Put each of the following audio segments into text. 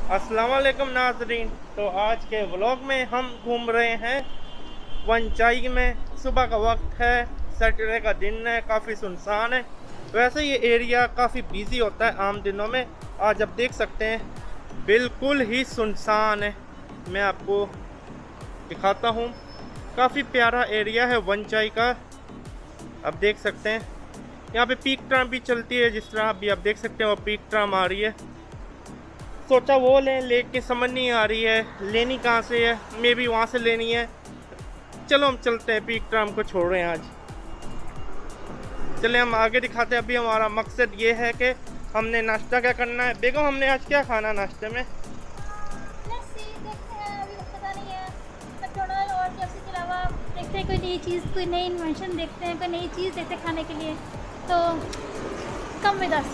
अस्सलाम वालेकुम नाज़रीन। तो आज के व्लॉग में हम घूम रहे हैं वंचाई में। सुबह का वक्त है, सैटरडे का दिन है, काफ़ी सुनसान है। वैसे ये एरिया काफ़ी बिजी होता है आम दिनों में। आज आप देख सकते हैं बिल्कुल ही सुनसान है। मैं आपको दिखाता हूँ, काफ़ी प्यारा एरिया है वंचाई का। आप देख सकते हैं यहाँ पे पीक ट्राम भी चलती है, जिस तरह अभी आप देख सकते हैं वो पीक ट्राम आ रही है। सोचा वो लें, लेके समझ नहीं आ रही है लेनी कहाँ से है। मे भी वहाँ से लेनी है। चलो हम चलते हैं, पीक ट्राम को छोड़ रहे हैं आज। चले हम आगे दिखाते हैं। अभी हमारा मकसद ये है कि हमने नाश्ता क्या करना है। बेगम, हमने आज क्या खाना नाश्ते में? देखते हैं कोई नई चीज़, कोई नई इन्वेंशन देखते हैं, कोई नई चीज़ देखते हैं खाने के लिए। तो कम विद अस।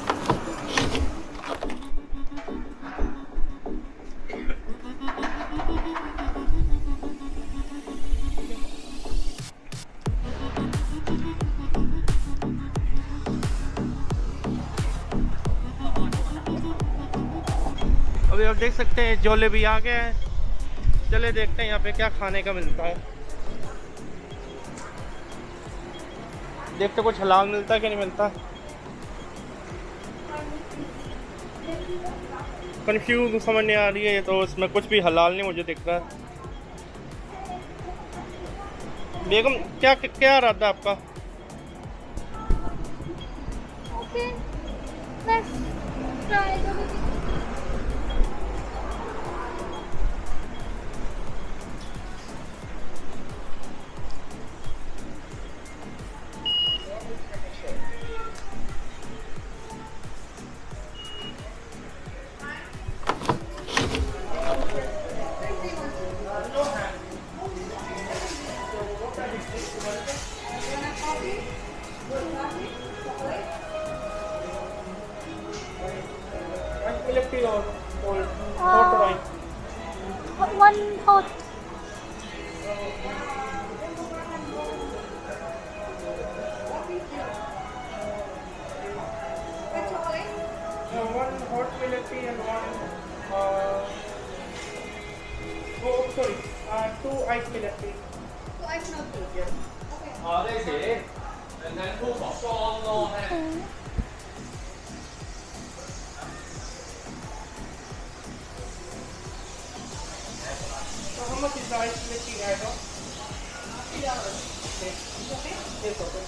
अभी आप देख सकते हैं जोले भी आ गए हैं। चले देखते हैं यहाँ पे क्या खाने का मिलता है। देखते कुछ हलाल मिलता है कि नहीं मिलता। कंफ्यूज समझ नहीं आ रही है, तो इसमें कुछ भी हलाल नहीं मुझे दिख रहा है। बेगम, क्या क्या इरादा है आपका? Okay, let's try. One hot. One hot milk tea and one two ice milk tea. Two ice milk tea. Yes. Okay. 人哋鋪房裝咯。 So how much is the ice milk tea add on? Okay. Yes, okay.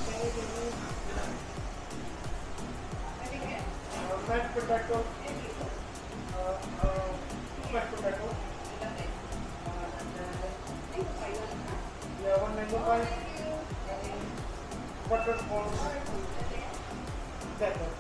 Can you give me mashed potato? Two mashed potato. Yeah, one mango pie. Butter corn. That one.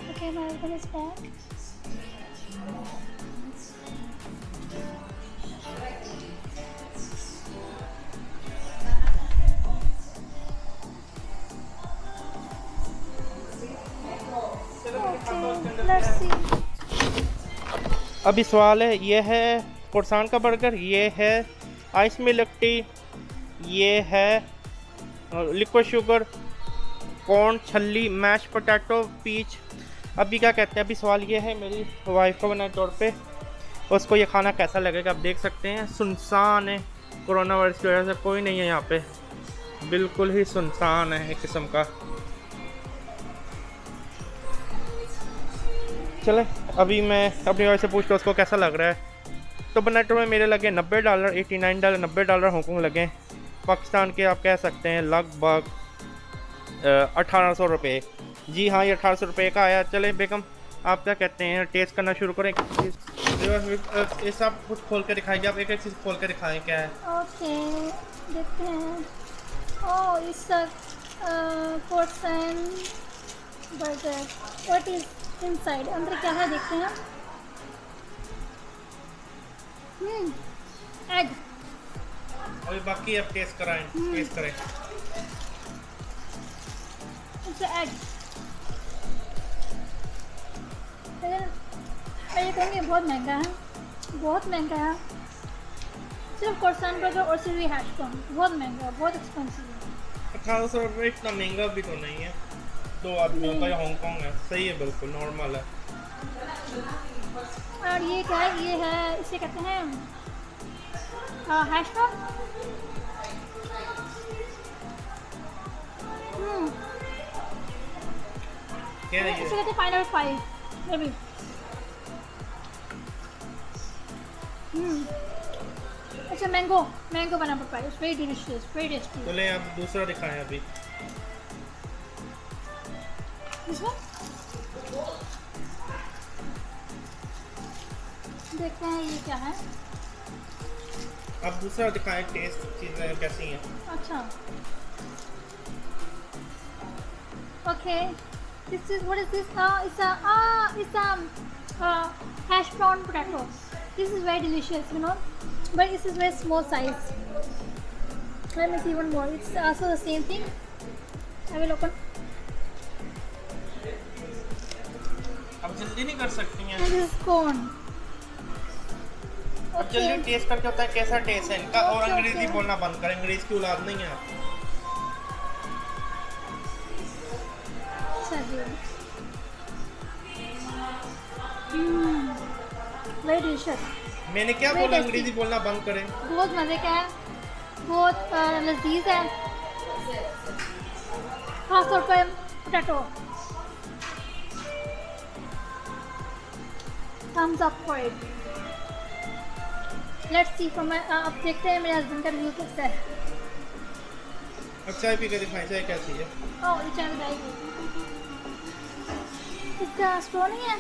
Okay, my husband is back. Okay, let's see. अभी सवाल है, ये है कुरसान का burger, ये है ice milk tea, ये है लिक्विड शुगर, कॉर्न, छल्ली, मैश पोटैटो, पीच। अभी क्या कहते हैं, अभी सवाल ये है मेरी वाइफ को बनाए तौर पे, उसको ये खाना कैसा लगेगा। आप देख सकते हैं सुनसान है, कोरोना वायरस की वजह से कोई नहीं है यहाँ पे, बिल्कुल ही सुनसान है एक किस्म का। चले अभी मैं अपनी वाइफ से पूछता हूँ उसको कैसा लग रहा है। तो बनाटो में मेरे लगे $90, $89, $90 हांगकॉन्ग लगे। पाकिस्तान के आप कह सकते हैं लगभग 1800 रुपये। जी हाँ, ये 1800 रुपये का आया। चले बेगम, आप क्या कहते हैं, टेस्ट करना शुरू करें। ये सब कुछ खोल के दिखाएंगे, आप एक एक चीज़ खोल के दिखाएं क्या है। ओके, देखते हैं। ओह, इस portion burger. What is inside? अंदर क्या है देखते हैं। एग। अभी बाकी अब टेस्ट कराएं, टेस्ट करें। से एग। लेकिन मैं ये कहूँगी बहुत महंगा है, बहुत महंगा है। सिर्फ croissant बर्गर और सिर्फ हैश ब्राउन बहुत महंगा है, बहुत एक्सपेंसिव है। 1800 रुपये इतना महंगा भी तो नहीं है, 2 आदमियों का हांगकांग है, सही है, बिल्कुल नॉर्मल है। और ये क्या है, ये है इसे कहते हैं हैश ब्राउन। क्या है इसे ये? कहते हैं पाइनएप्पल पाई मे बी। अच्छा mango pineapple pi, it's very delicious, very tasty. तो ले आप दूसरा दिखाएं अभी। इसमें देखते हैं ये क्या है। आप दूसरा दिखाएं, टेस्ट चीज़ें कैसी हैं। अच्छा okay, this is what is this? It's a hash brown potato. This is very delicious, you know, but this is very small size. Let me see one more. It's also the same thing. I will open. अब जल्दी नहीं कर सकती हैं। And this is corn. अब जल्दी test करके होता है कैसा टेस्ट है इनका। और Okay, अंग्रेजी okay. बोलना बंद करें, अंग्रेजी की औलाद नहीं है आप। Very delicious. मैंने क्या Very बोला, tasty. अंग्रेजी बोलना बंद करें। बहुत मज़े का है, बहुत लजीज है, खास तौर पर potato. Thumbs up for it. Let's see from अब देखते हैं मेरे हस्बैंड का रिव्यू कैसा है। अब चाय पी के दिखाएं, चाय कैसी है। ओह ये चाय बताएगी, इसका स्ट्रॉ नहीं है।